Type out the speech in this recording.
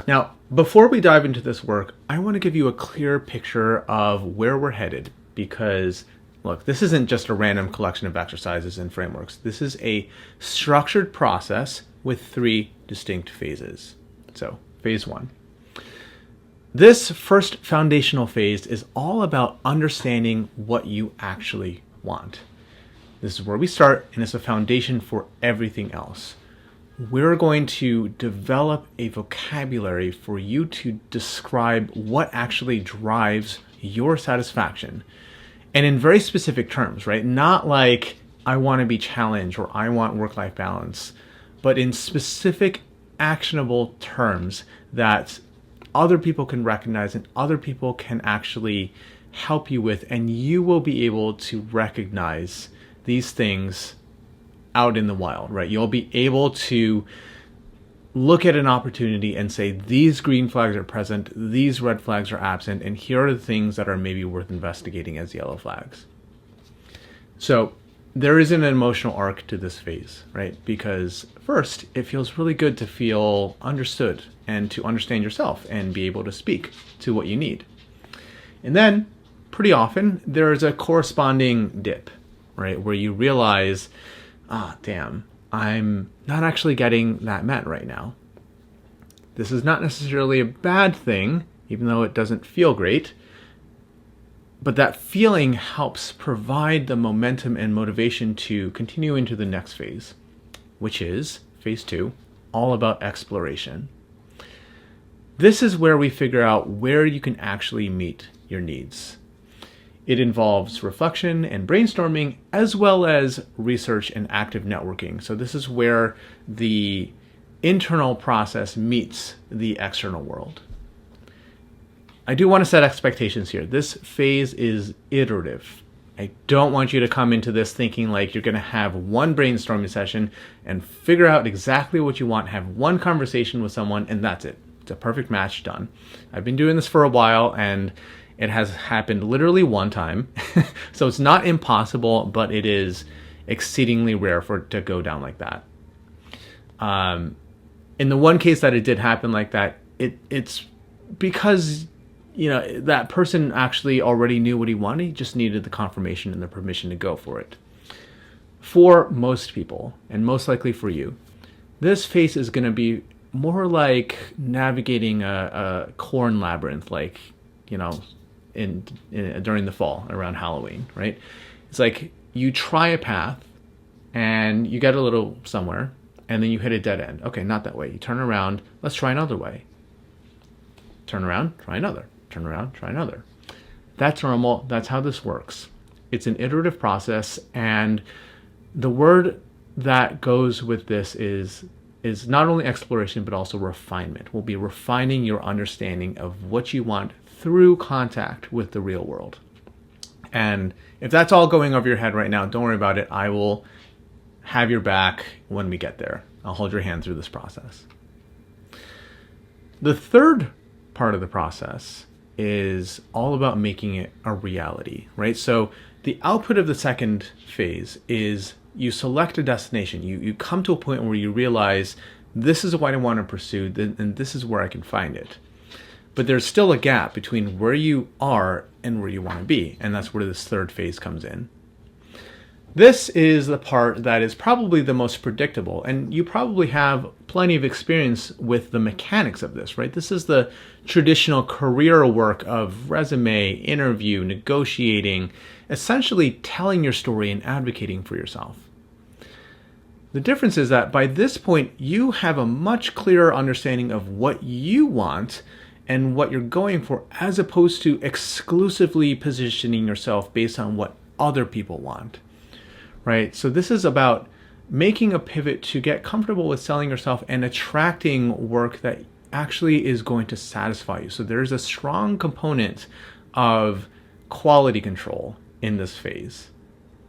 Now, before we dive into this work, I want to give you a clear picture of where we're headed because, look, this isn't just a random collection of exercises and frameworks. This is a structured process with 3 distinct phases. So, phase 1. This first foundational phase is all about understanding what you actually want. This is where we start, and it's a foundation for everything else. We're going to develop a vocabulary for you to describe what actually drives your satisfaction. And in very specific terms, right? Not like I want to be challenged or I want work-life balance, but in specific actionable terms that other people can recognize and other people can actually help you with, and you will be able to recognize these things out in the wild, right? You'll be able to look at an opportunity and say, these green flags are present, these red flags are absent, and here are the things that are maybe worth investigating as yellow flags. So there is an emotional arc to this phase, right? Because first, it feels really good to feel understood and to understand yourself and be able to speak to what you need. And then pretty often there is a corresponding dip, right? Where you realize, damn, I'm not actually getting that met right now. This is not necessarily a bad thing, even though it doesn't feel great, but that feeling helps provide the momentum and motivation to continue into the next phase, which is phase 2, all about exploration. This is where we figure out where you can actually meet your needs. It involves reflection and brainstorming, as well as research and active networking. So this is where the internal process meets the external world. I do want to set expectations here. This phase is iterative. I don't want you to come into this thinking like you're going to have one brainstorming session and figure out exactly what you want, have one conversation with someone, and that's it. It's a perfect match, done. I've been doing this for a while, and it has happened literally one time. So it's not impossible, but it is exceedingly rare for it to go down like that. In the one case that it did happen like that, it's because that person actually already knew what he wanted. He just needed the confirmation and the permission to go for it. For most people, and most likely for you, this phase is going to be more like navigating a corn labyrinth, like during the fall around Halloween, right? It's like you try a path and you get a little somewhere and then you hit a dead end. Okay, not that way. You turn around, let's try another way. Turn around, try another. Turn around, try another. That's normal. That's how this works. It's an iterative process, and the word that goes with this is not only exploration but also refinement. We'll be refining your understanding of what you want through contact with the real world. And if that's all going over your head right now, don't worry about it. I will have your back when we get there. I'll hold your hand through this process. The third part of the process is all about making it a reality, right? So the output of the second phase is you select a destination. You come to a point where you realize this is what I want to pursue, and this is where I can find it. But there's still a gap between where you are and where you want to be, and that's where this third phase comes in. This is the part that is probably the most predictable, and you probably have plenty of experience with the mechanics of this, right? This is the traditional career work of resume, interview, negotiating, essentially telling your story and advocating for yourself. The difference is that by this point, you have a much clearer understanding of what you want and what you're going for, as opposed to exclusively positioning yourself based on what other people want. Right? So this is about making a pivot to get comfortable with selling yourself and attracting work that actually is going to satisfy you. So there's a strong component of quality control in this phase.